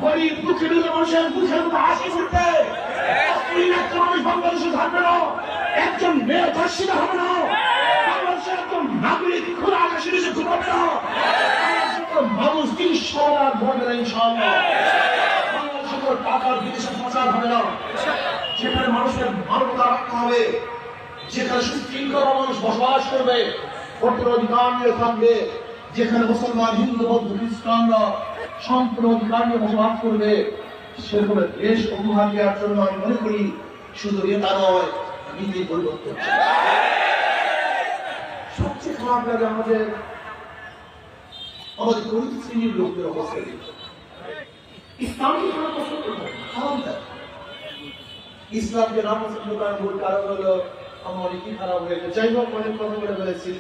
গরিব দুঃখী মানুষের মুখের মধ্যে হাসি ফুটবে। একটা মানুষ বাংলাদেশে থাকবে না, একজন মেয়ে ধর্ষিত হবে না, বাংলাদেশের একজন নাগরিক খোলা আকাশের নিচে ঘুমাবে না, মানুষ 30 সাল মরবে না ইনশাআল্লাহ। বাংলাদেশের কোনো টাকার বিদেশে প্রচার হবে না, যেখানে মানুষের মানবতা রক্ষা হবে, যেখানে সুশৃঙ্খল মানুষ বসবাস করবে, ভোটের অধিকার নিয়ে থাকবে, যেখানে মুসলমান হিন্দু বৌদ্ধ খ্রিস্টানরা সম্পূর্ণ অধিকার নিয়ে বসবাস করবে, সেরকম দেশ উপহার দেওয়ার জন্য আমি মনে করি শুধু নেতা নয়, নীতি পরিবর্তন। সবচেয়ে খারাপ লাগে আমাদের গরিব শ্রেণীর লোকদের অবস্থা। ইসলামকে তারা পছন্দ করে খারাপ দেয়। ইসলামকে নাম পছন্দ করার মূল কারণ হলো আমার কি খারাপ হয়েছে। যাই হোক, অনেক কথা বলে ফেলেছি।